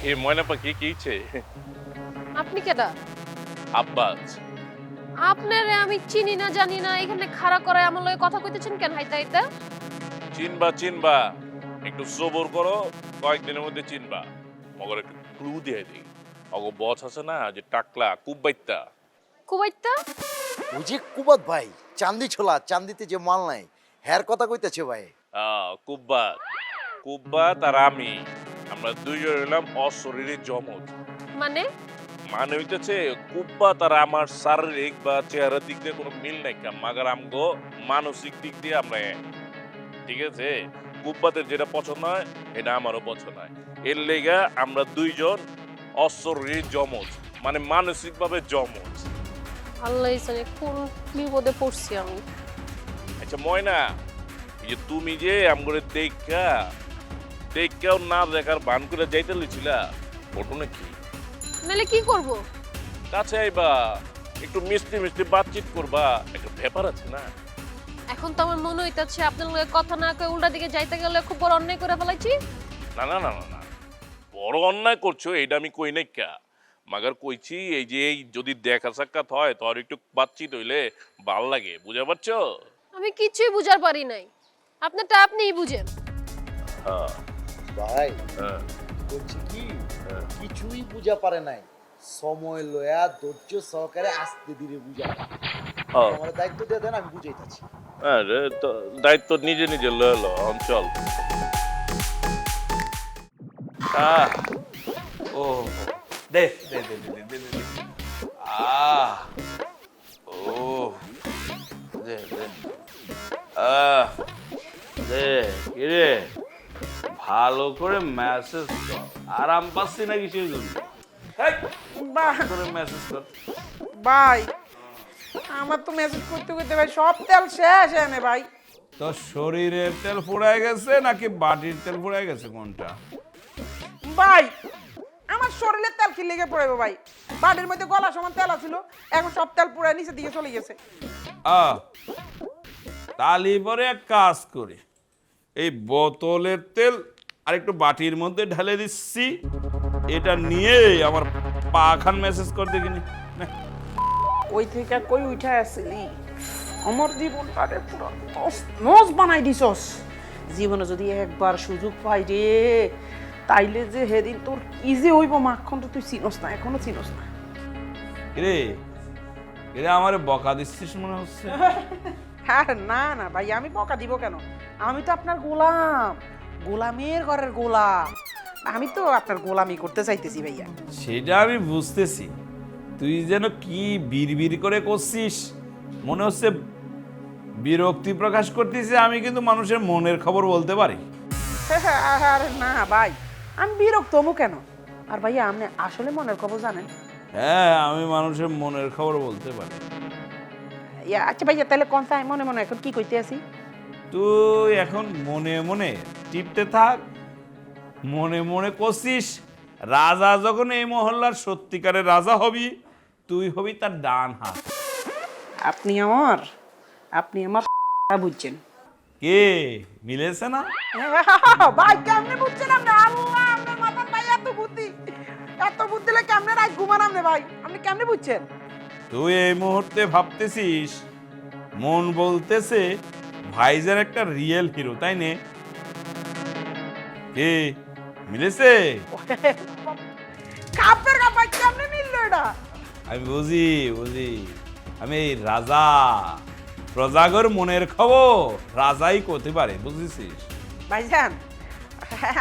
এই ময়না পাখি কিছে? আপনি কেডা? আব্বাস। আপনারে আমি চিনি না জানি না, এখানে খাড়া করায় আমার লগে কথা কইতেছেন কেন হাইতা হাইতা? চিনবা চিনবা, একটু সবর করো, কয়েকদিনের মধ্যে চিনবা। মগর একটু ক্লু দিয়ে দিই। অগো বস আছে না, যে টাকলা কুব্বাইতা। কুবাইতা? ওই যে কুবাত ভাই, চান্দি ছোলা, চান্দিতে যে মাল নাই, হ্যার কথা কইতেছে ভাই। কুব্বাত। কুব্বাত আর আমি, আমরা দুইজন হলাম অশরীরী জমজ। মানে মানে হইতেছে কুব্বাত আর আমার শারীরিক বা চেহারার দিক দিয়ে কোনো মিল নাই, মাগার আমগো মানসিক দিক দিয়ে আমরা এক। ঠিক আছে, কুব্বাতের যেটা পছন্দ হয় এটা আমারও পছন্দ হয়। এর লেগা আমরা দুইজন অশরীরী জমজ, মানে মানসিক ভাবে জমজ। আল্লাহ জানে কোন বিপদে পড়ছি আমি। আচ্ছা ময়না, এই যে তুমি যে আমগরে দেখাও না দেখার ভান করে যাইতে লইছিলা, ওটা নাকি? নালে কি করব? কাছে আইবা, একটু মিষ্টি মিষ্টি বাতচিত করবা, একটা ব্যাপার আছে না? এখন তো আমার মনে হইতাছে আপনার লগে কথা না কই উল্টা দিকে যাইতে গেলে খুব বড় অন্যায় করে ফেলাইছি। না না না না না, বড় অন্যায় করছো এটা আমি কই নাই কা, মাগার কইছি এই যে এই যদি দেখা সাক্ষাৎ হয় তোর একটু বাতচিত হইলে ভাল লাগে, বুঝা পারছো? আমি কিছুই বুঝার পারি নাই, আপনারটা আপনিই বুঝেন। হ্যাঁ ভাই হ্যাঁ বলছি কি, কিছুই বুঝা পারে নাই, সময় লয়া ধৈর্য সহকারে আস্তে ধীরে বুঝা। হ্যাঁ আমার দায়িত্ব দিয়ে দেন, আমি বুঝাইতাছি। আরে তো দায়িত্ব নিজে নিজে লয়ে লো অঞ্চল। ও দে দে দে দে দে দে দে। আহ ও দে দে দে কিরে ভালো করে মেসেজ কর, আরাম পাচ্ছি না কিসের জন্য? করে মেসেজ কর। ভাই আমার তো মেসেজ করতে করতে ভাই সব তেল শেষ এনে ভাই। তোর শরীরের তেল ফুরায় গেছে নাকি বাটির তেল ফুরায় গেছে কোনটা? ভাই আমার শরীরে তেল কি লেগে পড়বে ভাই, বাড়ির মধ্যে গলা সমান তেল আছিল, এখন সব তেল পুরো নিচের দিকে চলে গেছে। তালি পরে এক কাজ করি, এই বোতলের তেল আর একটু বাটির মধ্যে ঢেলে দিচ্ছি, এটা নিয়ে আমার পাখান মেসেজ করে দেখিনি। কই থেকে কই উঠা আসছিলি, আমার জীবনটারে পুরো নস বানাই দিছস। জীবনে যদি একবার সুযোগ পাই রে, তাইলে যে হেদিন তোর কি যে হইব মাখন তো তুই চিনস না, এখনো চিনস না। রে এরে আমার বকা দিচ্ছিস মনে হচ্ছে। আরে না না ভাই, আমি বকা দিব কেন? আমি তো আপনার গোলাম, গোলামের ঘরের গোলাম। আমি তো আপনার গোলামি করতে চাইতেছি ভাইয়া। সেটা আমি বুঝতেছি, তুই যেন কি বিড়বিড় করে করছিস, মনে হচ্ছে বিরক্তি প্রকাশ করতেছিস। আমি কিন্তু মানুষের মনের খবর বলতে পারি। আরে না ভাই, আমি বিরক্ত হবো কেন? আর ভাইয়া আপনি আসলে মনের খবর জানেন? হ্যাঁ, আমি মানুষের মনের খবর বলতে পারি। আচ্ছা ভাইয়া তাহলে কোন তাই মনে মনে এখন কি কইতে আছি? তুই এখন মনে মনে টিপতে থাক, মনে মনে করছিস রাজা যখন এই মহল্লার সত্যিকারের রাজা হবি, তুই হবি তার ডান হাত। আপনি আমার বুঝছেন কে মিলেছে না? ভাই কেমনে বুঝছেন আপনি? আল্লাহ আপনার মাথার ভাই এত বুদ্ধি দিলে কেমনে রাত ঘুমান আপনি ভাই? আপনি কেমনে বুঝছেন? তুই এই মুহূর্তে ভাবতেছিস, মন বলতেছে ভাইজান একটা রিয়েল হিরো, তাই নে? কে মিলেছে? কাপের কাপাই কেমনে মিললো এটা? আমি বুঝি, আমি এই রাজা, প্রজাগর মনের খবর রাজাই করতে পারে, বুঝেছিস? ভাইজান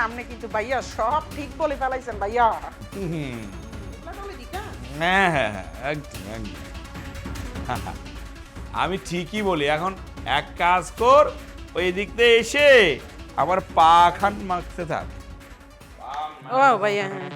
আপনি কিন্তু ভাইয়া সব ঠিক বলে ফেলাইছেন ভাইয়া। হ্যাঁ হ্যাঁ হ্যাঁ, একদম একদম। আমি ঠিকই বলি। এখন এক কাজ কর, ওই দিক দিয়ে এসে আমার পা খান মাখতে থাক। ও ভাইয়া হ্যাঁ